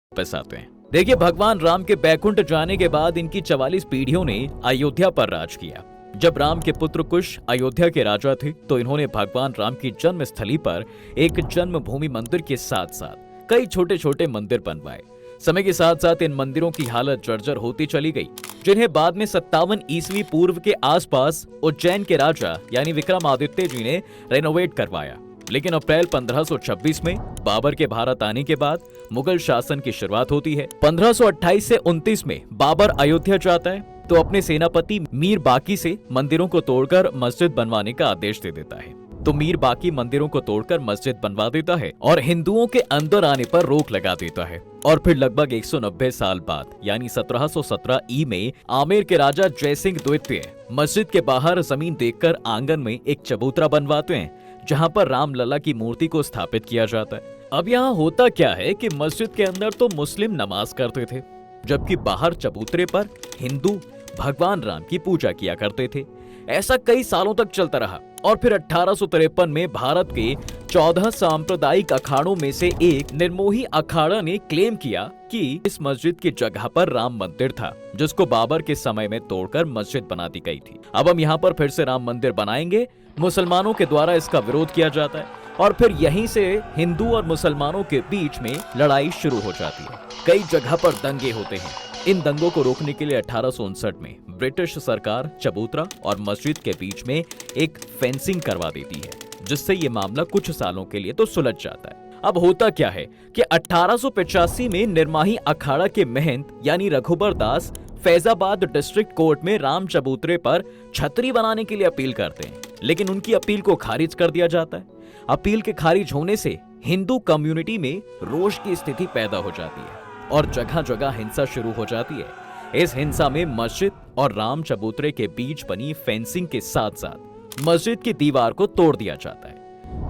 वापस आते हैं। देखिए, भगवान राम के बैकुंठ जाने के बाद इनकी 44 पीढ़ियों ने अयोध्या पर राज किया। जब राम के पुत्र कुश अयोध्या के राजा थे तो इन्होंने भगवान राम की जन्म स्थली पर एक जन्मभूमि मंदिर के साथ साथ कई छोटे छोटे मंदिर बनवाए। समय के साथ साथ इन मंदिरों की हालत जर्जर होती चली गई, जिन्हें बाद में 57 ईस्वी पूर्व के आसपास उज्जैन के राजा यानी विक्रमादित्य जी ने रेनोवेट करवाया। लेकिन अप्रैल 1526 में बाबर के भारत आने के बाद मुगल शासन की शुरुआत होती है। 1528 से 29 में बाबर अयोध्या जाता है तो अपने सेनापति मीर बाकी से मंदिरों को तोड़कर मस्जिद बनवाने का आदेश दे देता है। तो मीर बाकी मंदिरों को तोड़कर मस्जिद बनवा देता है और हिंदुओं के अंदर आने पर रोक लगा देता है। और फिर लगभग 190 साल बाद यानी 1717 ई में आमेर के राजा जयसिंह द्वितीय मस्जिद के बाहर जमीन देखकर आंगन में एक चबूतरा बनवाते हैं, जहां पर रामलला की मूर्ति को स्थापित किया जाता है। अब यहाँ होता क्या है कि मस्जिद के अंदर तो मुस्लिम नमाज करते थे, जबकि बाहर चबूतरे पर हिंदू भगवान राम की पूजा किया करते थे। ऐसा कई सालों तक चलता रहा और फिर 1853 में भारत के 14 सांप्रदायिक अखाड़ों में से एक निर्मोही अखाड़ा ने क्लेम किया कि इस मस्जिद की जगह पर राम मंदिर था, जिसको बाबर के समय में तोड़कर मस्जिद बना दी गई थी। अब हम यहाँ पर फिर से राम मंदिर बनाएंगे। मुसलमानों के द्वारा इसका विरोध किया जाता है और फिर यहीं से हिंदू और मुसलमानों के बीच में लड़ाई शुरू हो जाती है। कई जगह पर दंगे होते हैं। इन दंगों को रोकने के लिए 1859 में ब्रिटिश सरकार चबूतरा और मस्जिद के बीच में एक फेंसिंग करवा देती है, जिससे ये मामला कुछ सालों के लिए तो सुलझ जाता है। अब होता क्या है कि 1885 में निर्माही अखाड़ा के महंत यानी रघुबर दास फैजाबाद डिस्ट्रिक्ट कोर्ट में राम चबूतरे पर छतरी बनाने के लिए अपील करते हैं, लेकिन उनकी अपील को खारिज कर दिया जाता है। अपील के खारिज होने से हिंदू कम्युनिटी में रोष की स्थिति पैदा हो जाती है और जगह जगह हिंसा शुरू हो जाती है। इस हिंसा में मस्जिद और राम चबूतरे के बीच बनी फेंसिंग के साथ साथ मस्जिद की दीवार को तोड़ दिया जाता है।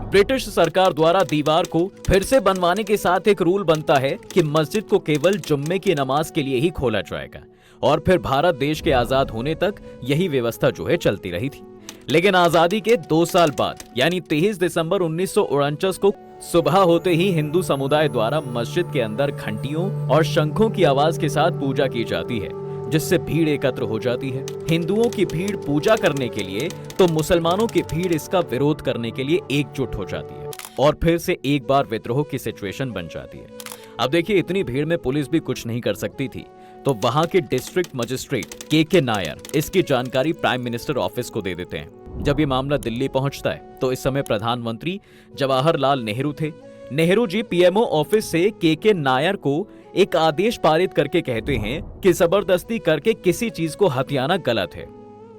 ब्रिटिश सरकार द्वारा दीवार को फिर से बनवाने के साथ एक रूल बनता है कि मस्जिद को केवल जुम्मे की नमाज के लिए ही खोला जाएगा और फिर भारत देश के आजाद होने तक यही व्यवस्था जो है चलती रही थी। लेकिन आजादी के 2 साल बाद यानी 23 दिसंबर 1949 को सुबह होते ही हिंदू समुदाय द्वारा मस्जिद के अंदर घंटियों और शंखों की आवाज के साथ पूजा की जाती है, जिससे भीड़ एकत्र हो जाती है। हिंदुओं की भीड़ पूजा करने के लिए तो मुसलमानों की भीड़ इसका विरोध करने के लिए एकजुट हो जाती है और फिर से एक बार विद्रोह की सिचुएशन बन जाती है। अब देखिए, इतनी भीड़ में पुलिस भी कुछ नहीं कर सकती थी, तो वहां के डिस्ट्रिक्ट मजिस्ट्रेट के नायर इसकी जानकारी प्राइम मिनिस्टर ऑफिस को दे देते हैं। जब ये मामला दिल्ली पहुंचता है तो इस समय प्रधानमंत्री जवाहरलाल नेहरू थे। नेहरू जी पीएमओ ऑफिस से के नायर को एक आदेश पारित करके कहते हैं कि जबरदस्ती करके किसी चीज को हथियाना गलत है।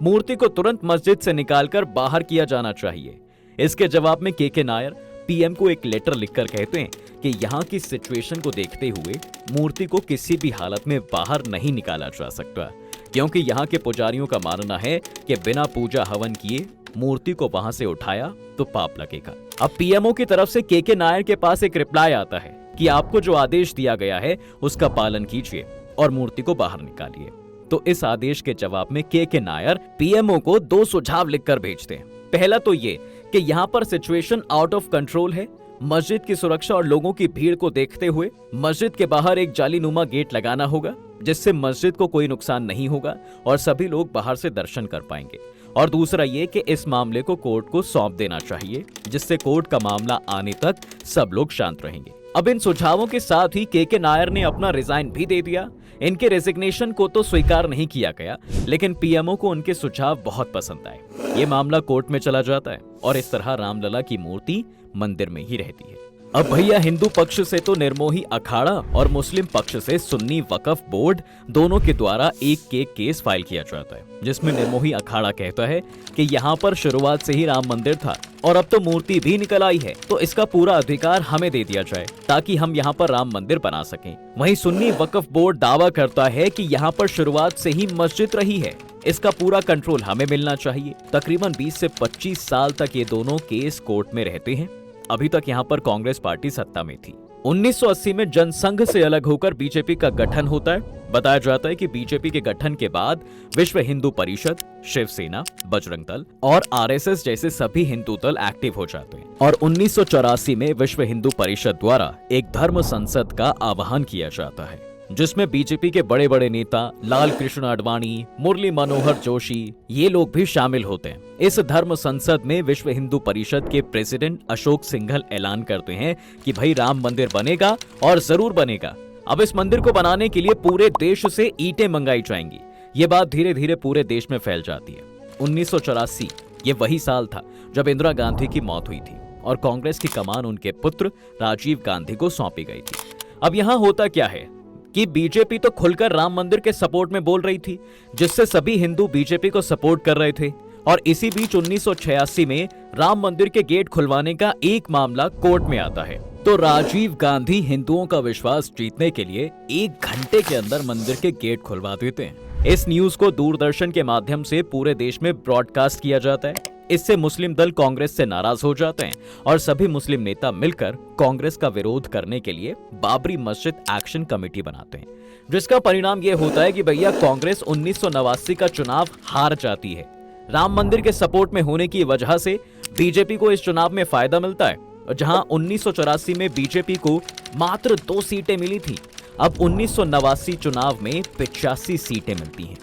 मूर्ति को तुरंत मस्जिद से निकालकर बाहर किया जाना चाहिए। इसके जवाब में के नायर पीएम को एक लेटर लिखकर कहते हैं कि यहाँ की सिचुएशन को देखते हुए मूर्ति को किसी भी हालत में बाहर नहीं निकाला जा सकता, क्योंकि यहाँ के पुजारियों का मानना है कि बिना पूजा हवन किए मूर्ति को वहां से उठाया तो पाप लगेगा। अब पीएमओ की तरफ से के नायर के पास एक रिप्लाई आता है कि आपको जो आदेश दिया गया है उसका पालन कीजिए और मूर्ति को बाहर निकालिए। तो इस आदेश के जवाब में के नायर पीएमओ को 2 सुझाव लिखकर भेजते हैं। पहला तो ये कि यहाँ पर सिचुएशन आउट ऑफ कंट्रोल है। मस्जिद की सुरक्षा और लोगों की भीड़ को देखते हुए मस्जिद के बाहर एक जालीनुमा गेट लगाना होगा, जिससे मस्जिद को कोई नुकसान नहीं होगा और सभी लोग बाहर से दर्शन कर पाएंगे। और दूसरा ये कि इस मामले को कोर्ट को सौंप देना चाहिए, जिससे कोर्ट का मामला आने तक सब लोग शांत रहेंगे। अब इन सुझावों के साथ ही के नायर ने अपना रिजाइन भी दे दिया। इनके रेजिग्नेशन को तो स्वीकार नहीं किया गया, लेकिन पीएमओ को उनके सुझाव बहुत पसंद आए। ये मामला कोर्ट में चला जाता है और इस तरह रामलला की मूर्ति मंदिर में ही रहती है। अब भैया, हिंदू पक्ष से तो निर्मोही अखाड़ा और मुस्लिम पक्ष से सुन्नी वक्फ बोर्ड दोनों के द्वारा एक केस फाइल किया जाता है, जिसमें निर्मोही अखाड़ा कहता है कि यहाँ पर शुरुआत से ही राम मंदिर था और अब तो मूर्ति भी निकल आई है, तो इसका पूरा अधिकार हमें दे दिया जाए ताकि हम यहाँ पर राम मंदिर बना सकें। वहीं सुन्नी वक्फ बोर्ड दावा करता है कि यहाँ पर शुरुआत से ही मस्जिद रही है, इसका पूरा कंट्रोल हमें मिलना चाहिए। तकरीबन 20 से 25 साल तक ये दोनों केस कोर्ट में रहते हैं। अभी तक यहाँ पर कांग्रेस पार्टी सत्ता में थी। 1980 में जनसंघ से अलग होकर बीजेपी का गठन होता है। बताया जाता है कि बीजेपी के गठन के बाद विश्व हिंदू परिषद, शिवसेना, बजरंग दल और आरएसएस जैसे सभी हिंदू दल एक्टिव हो जाते हैं और 1984 में विश्व हिंदू परिषद द्वारा एक धर्म संसद का आह्वान किया जाता है, जिसमें बीजेपी के बड़े बड़े नेता लाल कृष्ण आडवाणी, मुरली मनोहर जोशी ये लोग भी शामिल होते हैं। इस धर्म संसद में विश्व हिंदू परिषद के प्रेसिडेंट अशोक सिंघल ऐलान करते हैं कि भाई राम मंदिर बनेगा और जरूर बनेगा। अब इस मंदिर को बनाने के लिए पूरे देश से ईंटें मंगाई जाएंगी। ये बात धीरे धीरे पूरे देश में फैल जाती है। 1984 ये वही साल था जब इंदिरा गांधी की मौत हुई थी और कांग्रेस की कमान उनके पुत्र राजीव गांधी को सौंपी गई थी। अब यहाँ होता क्या है कि बीजेपी तो खुलकर राम मंदिर के सपोर्ट में बोल रही थी, जिससे सभी हिंदू बीजेपी को सपोर्ट कर रहे थे। और इसी बीच 1986 में राम मंदिर के गेट खुलवाने का एक मामला कोर्ट में आता है, तो राजीव गांधी हिंदुओं का विश्वास जीतने के लिए 1 घंटे के अंदर मंदिर के गेट खुलवा देते हैं। इस न्यूज को दूरदर्शन के माध्यम से पूरे देश में ब्रॉडकास्ट किया जाता है। इससे मुस्लिम दल कांग्रेस से नाराज हो जाते हैं और सभी मुस्लिम नेता मिलकर कांग्रेस का विरोध करने के लिए बाबरी मस्जिद एक्शन कमेटी बनाते हैं, जिसका परिणाम यह होता है कि भैया कांग्रेस 1989 का चुनाव हार जाती है। राम मंदिर के सपोर्ट में होने की वजह से बीजेपी को इस चुनाव में फायदा मिलता है, जहां 1984 में बीजेपी को मात्र 2 सीटें मिली थी। अब 1989 चुनाव में 85 सीटें मिलती हैं।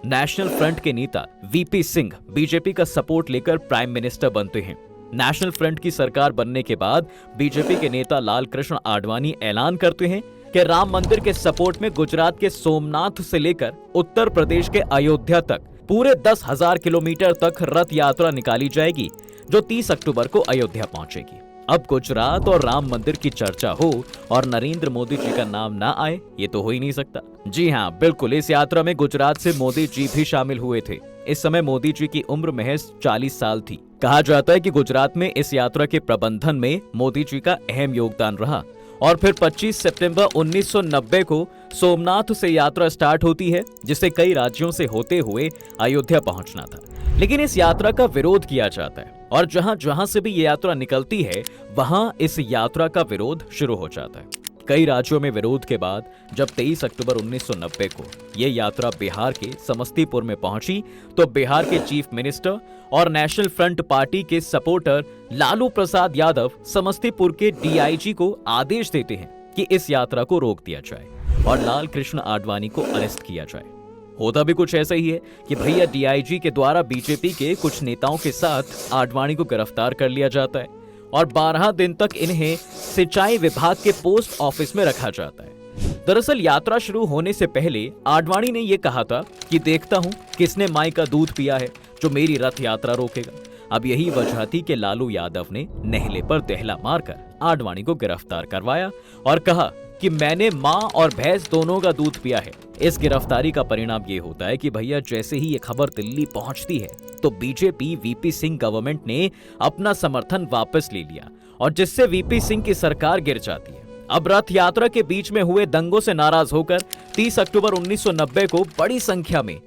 नेशनल फ्रंट के नेता वीपी सिंह बीजेपी का सपोर्ट लेकर प्राइम मिनिस्टर बनते हैं। नेशनल फ्रंट की सरकार बनने के बाद बीजेपी के नेता लाल कृष्ण आडवाणी ऐलान करते हैं कि राम मंदिर के सपोर्ट में गुजरात के सोमनाथ से लेकर उत्तर प्रदेश के अयोध्या तक पूरे 10,000 किलोमीटर तक रथ यात्रा निकाली जाएगी, जो 30 अक्टूबर को अयोध्या पहुंचेगी। अब गुजरात और राम मंदिर की चर्चा हो और नरेंद्र मोदी जी का नाम ना आए, ये तो हो ही नहीं सकता। जी हाँ, बिल्कुल, इस यात्रा में गुजरात से मोदी जी भी शामिल हुए थे। इस समय मोदी जी की उम्र महज 40 साल थी। कहा जाता है कि गुजरात में इस यात्रा के प्रबंधन में मोदी जी का अहम योगदान रहा और फिर 25 सितंबर 1990 को सोमनाथ से यात्रा स्टार्ट होती है, जिसे कई राज्यों से होते हुए अयोध्या पहुंचना था। लेकिन इस यात्रा का विरोध किया जाता है और जहां जहां से भी ये यात्रा निकलती है वहां इस यात्रा का विरोध शुरू हो जाता है। कई राज्यों में विरोध के बाद जब 23 अक्टूबर 1990 को ये यात्रा बिहार के समस्तीपुर में पहुंची, तो बिहार के चीफ मिनिस्टर और नेशनल फ्रंट पार्टी के सपोर्टर लालू प्रसाद यादव समस्तीपुर के डीआईजी को आदेश देते हैं कि इस यात्रा को रोक दिया जाए और लाल कृष्ण आडवाणी को अरेस्ट किया जाए। होता भी कुछ ऐसा ही है कि भैया डीआईजी के द्वारा बीजेपी के कुछ नेताओं के साथ आडवाणी को गिरफ्तार कर लिया जाता है और 12 दिन तक इन्हें सिंचाई विभाग के पोस्ट ऑफिस में रखा जाता है। दरअसल यात्रा शुरू होने से पहले आडवाणी ने यह कहा था कि देखता हूं किसने माई का दूध पिया है जो मेरी रथ यात्रा रोकेगा। अब यही वजह थी कि लालू यादव ने नहले पर दहला मारकर आडवाणी को गिरफ्तार करवाया और कहा कि मैंने माँ और भैंस दोनों का दूध पिया है। इस गिरफ्तारी का परिणाम ये होता है कि भैया जैसे ही ये खबर दिल्ली पहुंचती है तो बीजेपी वीपी सिंह गवर्नमेंट ने अपना समर्थन वापस ले लिया और जिससे वीपी सिंह की सरकार गिर जाती है। अब रथ यात्रा के बीच में हुए दंगों से नाराज होकर 30 अक्टूबर 1990 को बड़ी संख्या में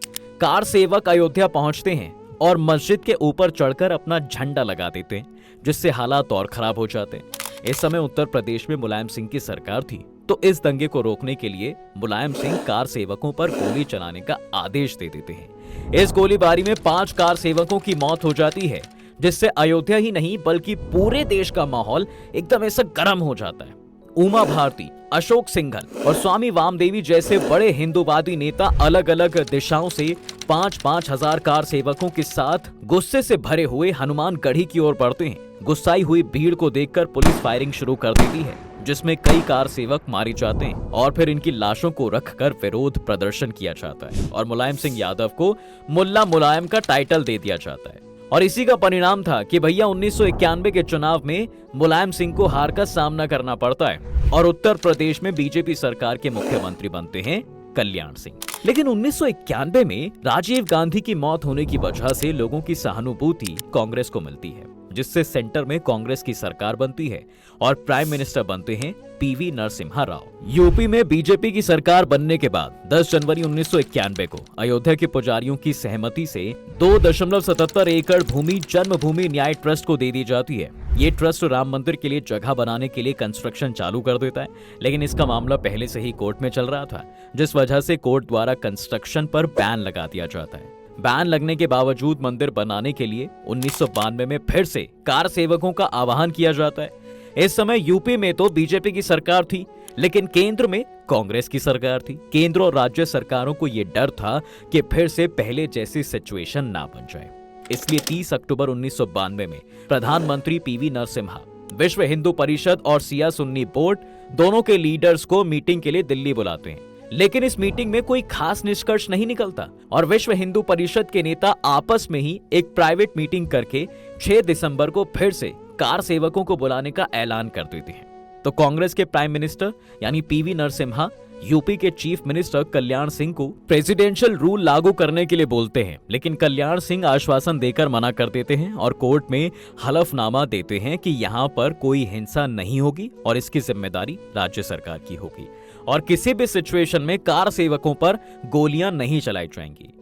कार सेवक अयोध्या पहुंचते हैं और मस्जिद के ऊपर चढ़कर अपना झंडा लगा देते हैं, जिससे हालात और खराब हो जाते हैं। इस समय उत्तर प्रदेश में मुलायम सिंह की सरकार थी, तो इस दंगे को रोकने के लिए मुलायम सिंह कार सेवकों पर गोली चलाने का आदेश दे देते हैं। इस गोलीबारी में 5 कार सेवकों की मौत हो जाती है, जिससे अयोध्या ही नहीं बल्कि पूरे देश का माहौल एकदम ऐसा गर्म हो जाता है। उमा भारती, अशोक सिंघल और स्वामी वामदेवी जैसे बड़े हिंदूवादी नेता अलग अलग दिशाओं से 5-5 हजार कार सेवकों के साथ गुस्से से भरे हुए हनुमानगढ़ी की ओर बढ़ते हैं। गुस्साई हुई भीड़ को देखकर पुलिस फायरिंग शुरू कर देती है, जिसमें कई कार सेवक मारे जाते हैं और फिर इनकी लाशों को रखकर विरोध प्रदर्शन किया जाता है और मुलायम सिंह यादव को मुल्ला मुलायम का टाइटल दे दिया जाता है। और इसी का परिणाम था कि भैया 1991 के चुनाव में मुलायम सिंह को हार का सामना करना पड़ता है और उत्तर प्रदेश में बीजेपी सरकार के मुख्यमंत्री बनते हैं कल्याण सिंह। लेकिन 1991 में राजीव गांधी की मौत होने की वजह से लोगों की सहानुभूति कांग्रेस को मिलती है, जिससे सेंटर में कांग्रेस की सरकार बनती है और प्राइम मिनिस्टर बनते हैं पीवी नरसिम्हा राव। यूपी में बीजेपी की सरकार बनने के बाद 10 जनवरी 1991 को अयोध्या के पुजारियों की सहमति से 2.77 एकड़ भूमि जन्मभूमि न्याय ट्रस्ट को दे दी जाती है। ये ट्रस्ट राम मंदिर के लिए जगह बनाने के लिए कंस्ट्रक्शन चालू कर देता है, लेकिन इसका मामला पहले से ही कोर्ट में चल रहा था, जिस वजह से कोर्ट द्वारा कंस्ट्रक्शन पर बैन लगा दिया जाता है। बैन लगने के बावजूद मंदिर बनाने के लिए 1992 में फिर से कार सेवकों का आह्वान किया जाता है। इस समय यूपी में तो बीजेपी की सरकार थी, लेकिन केंद्र में कांग्रेस की सरकार थी। केंद्र और राज्य सरकारों को यह डर था कि फिर से पहले जैसी सिचुएशन ना बन जाए। इसलिए 30 अक्टूबर 1992 में प्रधानमंत्री पीवी नरसिम्हा विश्व हिंदू परिषद और सिया सुन्नी बोर्ड दोनों के लीडर्स को मीटिंग के लिए दिल्ली बुलाते हैं। लेकिन इस मीटिंग में कोई खास निष्कर्ष नहीं निकलता और विश्व हिंदू परिषद के नेता आपस में ही एक प्राइवेट मीटिंग करके 6 दिसंबर को फिर से कार सेवकों को बुलाने का ऐलान कर देते हैं। तो कांग्रेस के प्राइम मिनिस्टर यानी पीवी नरसिम्हा यूपी के चीफ मिनिस्टर कल्याण सिंह को प्रेसिडेंशियल रूल लागू करने के लिए बोलते हैं, लेकिन कल्याण सिंह आश्वासन देकर मना कर देते हैं और कोर्ट में हलफनामा देते हैं कि यहाँ पर कोई हिंसा नहीं होगी और इसकी जिम्मेदारी राज्य सरकार की होगी और किसी भी सिचुएशन में कार सेवकों पर गोलियां नहीं चलाई जाएंगी।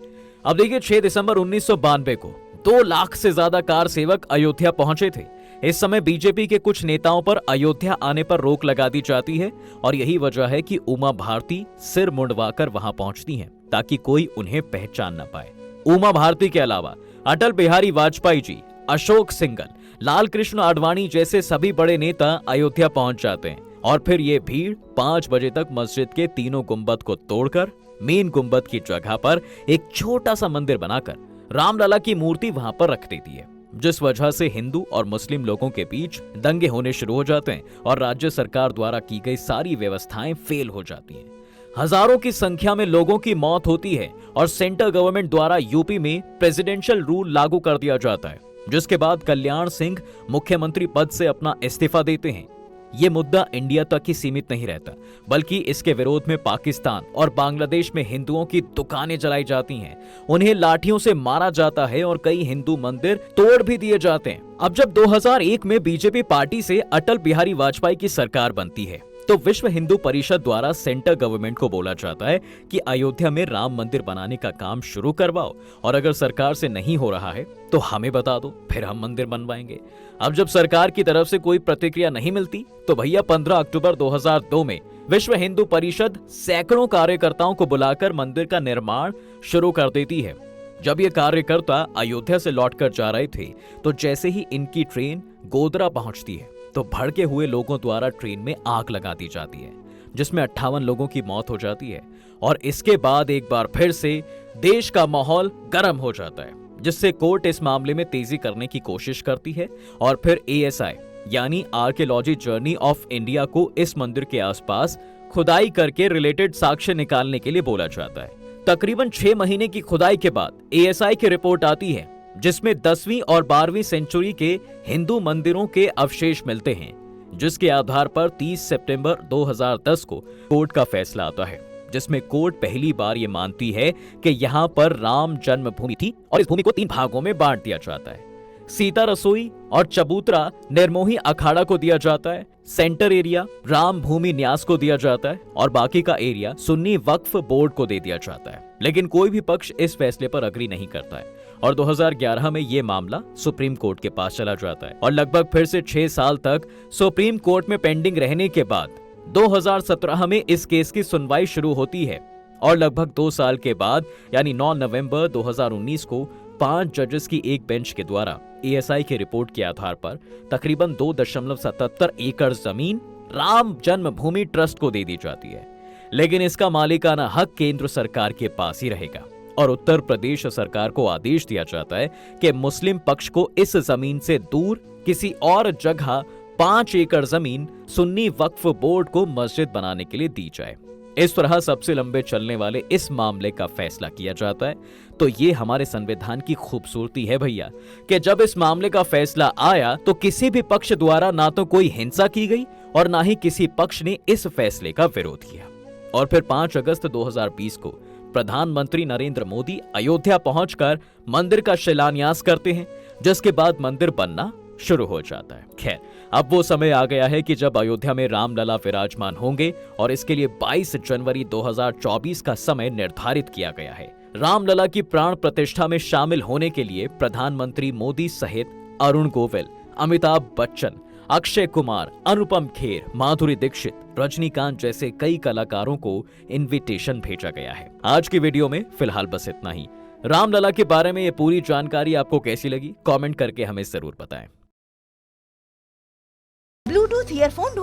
अब देखिए 6 दिसंबर 1992 को 2 लाख से ज्यादा कार सेवक अयोध्या पहुंचे थे। इस समय बीजेपी के कुछ नेताओं पर अयोध्या आने पर रोक लगा दी जाती है और यही वजह है कि उमा भारती सिर मुंडवाकर वहां पहुंचती हैं ताकि कोई उन्हें पहचान न पाए। उमा भारती के अलावा अटल बिहारी वाजपेयी जी, अशोक सिंघल, लाल कृष्ण आडवाणी जैसे सभी बड़े नेता अयोध्या पहुंच जाते हैं और फिर ये भीड़ 5 बजे तक मस्जिद के तीनों गुंबद को तोड़कर मेन गुंबद की जगह पर एक छोटा सा मंदिर बनाकर रामलला की मूर्ति वहां पर रख देती है, जिस वजह से हिंदू और मुस्लिम लोगों के बीच दंगे होने शुरू हो जाते हैं और राज्य सरकार द्वारा की गई सारी व्यवस्थाएं फेल हो जाती हैं। हजारों की संख्या में लोगों की मौत होती है और सेंट्रल गवर्नमेंट द्वारा यूपी में प्रेसिडेंशियल रूल लागू कर दिया जाता है, जिसके बाद कल्याण सिंह मुख्यमंत्री पद से अपना इस्तीफा देते हैं। ये मुद्दा इंडिया तक ही सीमित नहीं रहता, बल्कि इसके विरोध में पाकिस्तान और बांग्लादेश में हिंदुओं की दुकानें जलाई जाती हैं, उन्हें लाठियों से मारा जाता है और कई हिंदू मंदिर तोड़ भी दिए जाते हैं। अब जब 2001 में बीजेपी पार्टी से अटल बिहारी वाजपेयी की सरकार बनती है तो विश्व हिंदू परिषद द्वारा सेंट्रल गवर्नमेंट को बोला जाता है कि अयोध्या में राम मंदिर बनाने का काम शुरू करवाओ और अगर सरकार से नहीं हो रहा है तो हमें बता दो, फिर हम मंदिर बनवाएंगे। अब जब सरकार की तरफ से कोई प्रतिक्रिया नहीं मिलती तो भैया 15 अक्टूबर 2002 में विश्व हिंदू परिषद सैकड़ों कार्यकर्ताओं को बुलाकर मंदिर का निर्माण शुरू कर देती है। जब ये कार्यकर्ता अयोध्या से लौटकर जा रहे थे तो जैसे ही इनकी ट्रेन गोधरा पहुंचती है तो भड़के हुए लोगों द्वारा ट्रेन में आग लगा दी जाती है, जिसमें 58 लोगों की मौत हो जाती है और इसके बाद एक बार फिर से देश का माहौल गर्म हो जाता है, जिससे कोर्ट इस मामले में तेजी करने की कोशिश करती है और फिर ASI यानी आर्कियोलॉजी जर्नी ऑफ इंडिया को इस मंदिर के आसपास खुदाई करके रिलेटेड साक्ष्य निकालने के लिए बोला जाता है। तकरीबन 6 महीने की खुदाई के बाद ASI की रिपोर्ट आती है, जिसमें 10वीं और 12वीं सेंचुरी के हिंदू मंदिरों के अवशेष मिलते हैं, जिसके आधार पर 30 सितंबर 2010 को कोर्ट का फैसला आता है, जिसमें कोर्ट पहली बार ये मानती है कि यहाँ पर राम जन्मभूमि थी और इस भूमि को 3 भागों में बांट दिया जाता है। सीता रसोई और चबूतरा निर्मोही अखाड़ा को दिया जाता है, सेंटर एरिया राम भूमि न्यास को दिया जाता है और बाकी का एरिया सुन्नी वक्फ बोर्ड को दे दिया जाता है। लेकिन कोई भी पक्ष इस फैसले पर अग्री नहीं करता है और 2011 में ये मामला सुप्रीम कोर्ट के पास चला जाता है और लगभग फिर से 6 साल तक सुप्रीम कोर्ट में पेंडिंग रहने के बाद 2017 में इस केस की सुनवाई शुरू होती है और लगभग 2 साल के बाद यानी 9 नवंबर 2019 को 5 जजेस की एक बेंच के द्वारा ASI की रिपोर्ट के आधार पर तकरीबन 2.77 एकड़ जमीन राम जन्मभूमि ट्रस्ट को दे दी जाती है, लेकिन इसका मालिकाना हक केंद्र सरकार के पास ही रहेगा और उत्तर प्रदेश सरकार को आदेश दिया जाता है कि मुस्लिम पक्ष को इस जमीन से दूर किसी और जगह 5 एकड़ जमीन सुन्नी वक्फ बोर्ड को मस्जिद बनाने के लिए दी जाए। इस तरह सबसे लंबे चलने वाले इस मामले का फैसला किया जाता है। तो ये हमारे संविधान की खूबसूरती है भैया कि जब इस मामले का फैसला आया तो किसी भी पक्ष द्वारा ना तो कोई हिंसा की गई और ना ही किसी पक्ष ने इस फैसले का विरोध किया। और फिर 5 अगस्त 2020 को प्रधानमंत्री नरेंद्र मोदी अयोध्या पहुंचकर मंदिर का शिलान्यास करते हैं, जिसके बाद मंदिर बनना शुरू हो जाता है। खैर, अब वो समय आ गया है कि जब अयोध्या में रामलला विराजमान होंगे और इसके लिए 22 जनवरी 2024 का समय निर्धारित किया गया है। रामलला की प्राण प्रतिष्ठा में शामिल होने के लिए प्रधानमंत्री मोदी सहित अरुण गोविल, अमिताभ बच्चन, अक्षय कुमार, अनुपम खेर, माधुरी दीक्षित, रजनीकांत जैसे कई कलाकारों को इनविटेशन भेजा गया है। आज की वीडियो में फिलहाल बस इतना ही। रामलला के बारे में ये पूरी जानकारी आपको कैसी लगी, कमेंट करके हमें जरूर बताएं। Bluetooth earphone